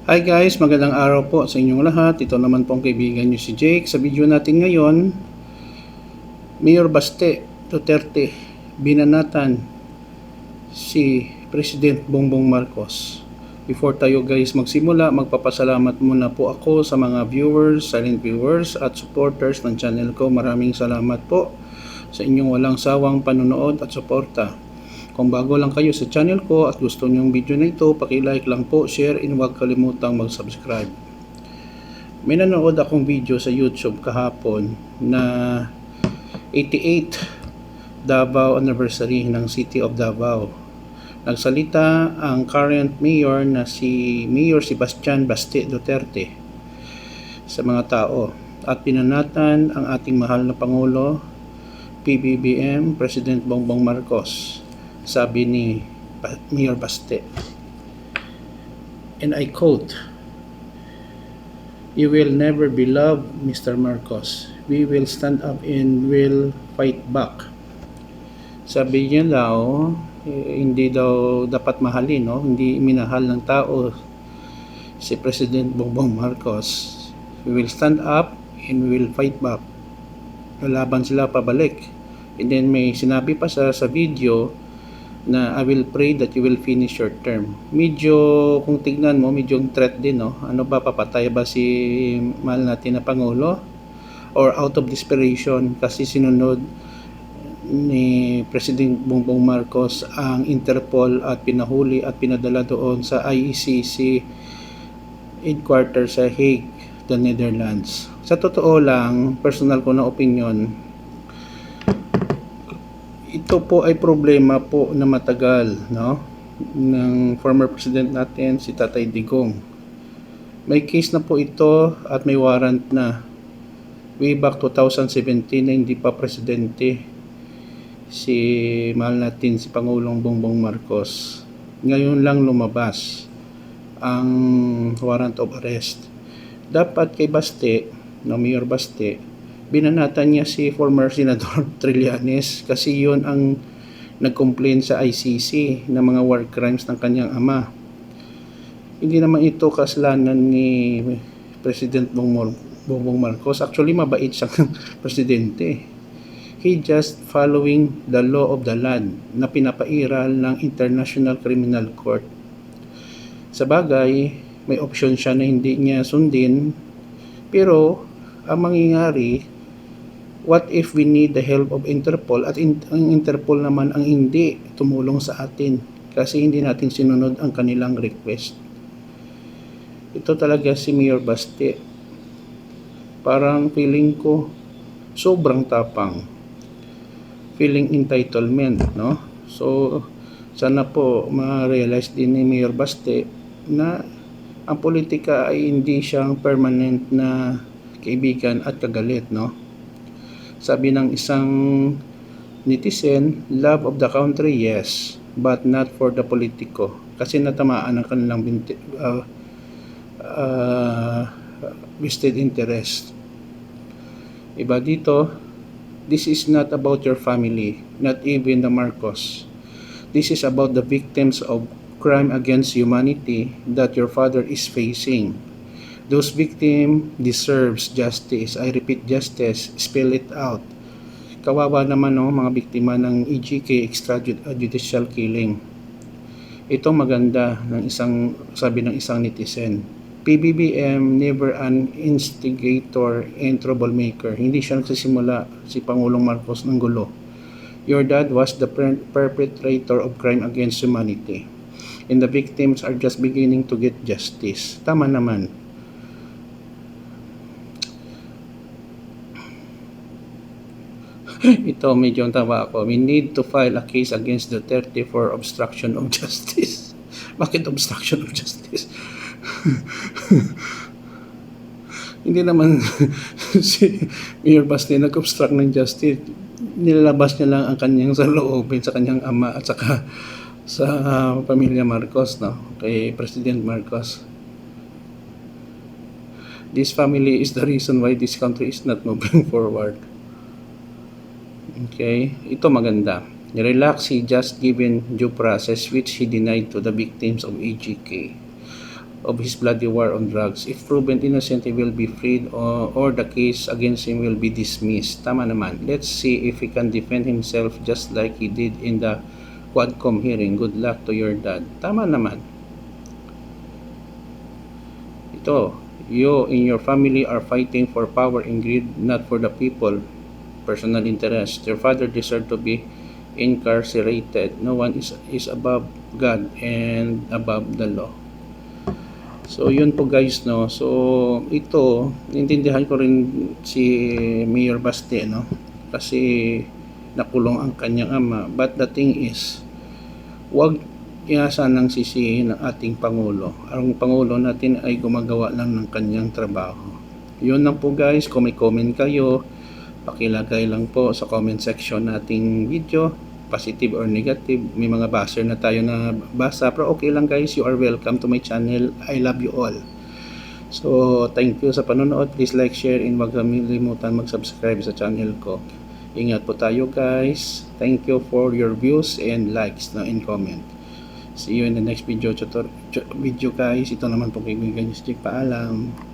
Hi guys, magandang araw po sa inyong lahat. Ito naman pong kaibigan nyo si Jake. Sa video natin ngayon, Mayor Baste Duterte binanatan si President Bongbong Marcos. Before tayo guys magsimula, magpapasalamat muna po ako sa mga viewers, silent viewers at supporters ng channel ko. Maraming salamat po sa inyong walang sawang panonood at suporta. Kung bago lang kayo sa channel ko at gusto nyo yung video na ito, paki-like lang po, share, and huwag kalimutang mag-subscribe. May nanood akong video sa YouTube kahapon na 88 Davao anniversary ng City of Davao. Nagsalita ang current mayor na si Mayor Sebastian Baste Duterte sa mga tao at pinanatan ang ating mahal na Pangulo, PBBM, President Bongbong Marcos. Sabi ni Mayor Baste, and I quote, "You will never be loved, Mr. Marcos. We will stand up and will fight back." Sabi niya daw, hindi daw dapat mahalin, no? Hindi minahal ng tao si President Bongbong Marcos. We will stand up and we will fight back. Lalaban sila pabalik. And then may sinabi pa sa video na I will pray that you will finish your term. Medyo, kung tignan mo, medyo threat din, no? Ano ba, papatay ba si mahal natin na Pangulo? Or out of desperation kasi sinunod ni President Bongbong Marcos ang Interpol at pinahuli at pinadala doon sa ICC headquarters sa Hague, the Netherlands. Sa totoo lang, personal ko na opinion, ito po ay problema po na matagal, no? Ng former president natin, si Tatay Digong. May case na po ito at may warrant na. Way back 2017 na hindi pa presidente si mahal natin si Pangulong Bongbong Marcos. Ngayon lang lumabas ang warrant of arrest. Dapat kay Baste, no, Mayor Baste, binanatan niya si former Senador Trillanes kasi yun ang nag-complain sa ICC ng mga war crimes ng kanyang ama. Hindi naman ito kasalanan ni President Bongbong Marcos. Actually, mabait siyang presidente. He just following the law of the land na pinapairal ng International Criminal Court. Sa bagay, may option siya na hindi niya sundin, pero ang mangyayari, what if we need the help of Interpol at ang Interpol naman ang hindi tumulong sa atin kasi hindi natin sinunod ang kanilang request. Ito talaga si Mayor Baste. Parang feeling ko sobrang tapang. Feeling entitlement, no? So sana po ma-realize din ni Mayor Baste na ang politika ay hindi siyang permanent na kaibigan at kagalit, no? Sabi ng isang netizen, love of the country, yes, but not for the politiko. Kasi natamaan ang kanilang vested interest. Iba dito, this is not about your family, not even the Marcos. This is about the victims of crime against humanity that your father is facing. Those victims deserves justice. I repeat, justice. Spell it out. Kawawa naman, no, mga biktima ng EJK, extrajudicial killing. Ito maganda ng isang, sabi ng isang netizen. PBBM never an instigator and troublemaker. Hindi siya nagsisimula si Pangulong Marcos ng gulo. Your dad was the perpetrator of crime against humanity. And the victims are just beginning to get justice. Tama naman. Ito, medyo tawa ako. We need to file a case against Duterte for obstruction of justice. Bakit obstruction of justice? Hindi naman si Mayor Baste nag-obstruct ng justice. Nilalabas niya lang ang kanyang saloobin sa kanyang ama at saka sa pamilya Marcos, no? Kay President Marcos. This family is the reason why this country is not moving forward. Okay, ito maganda. Relax, he just given due process which he denied to the victims of EJK. of his bloody war on drugs. If proven innocent, he will be freed, or the case against him will be dismissed. Tama naman. Let's see if he can defend himself just like he did in the Quadcom hearing. Good luck to your dad. Tama naman. Ito, you and your family are fighting for power and greed, not for the people. Personal interest. Your father deserved to be incarcerated. No one is above God and above the law. So yun po guys, no. So ito, intindihan ko rin si Mayor Baste, no. Kasi nakulong ang kanyang ama. But the thing is, wag sanang sisihin ng ating Pangulo. Ang Pangulo natin ay gumagawa lang ng kanyang trabaho. Yun lang po guys. Kung may comment kayo, pakilagay lang po sa comment section nating video, positive or negative. May mga baser na tayo na basa, pero okay lang guys. You are welcome to my channel. I love you all. So thank you sa panonood. Please like, share, and wag kalimutan mag-subscribe sa channel ko. Ingat po tayo guys. Thank you for your views and likes and comment. See you in the next video guys. Ito naman po kaibigan, Jake. Paalam.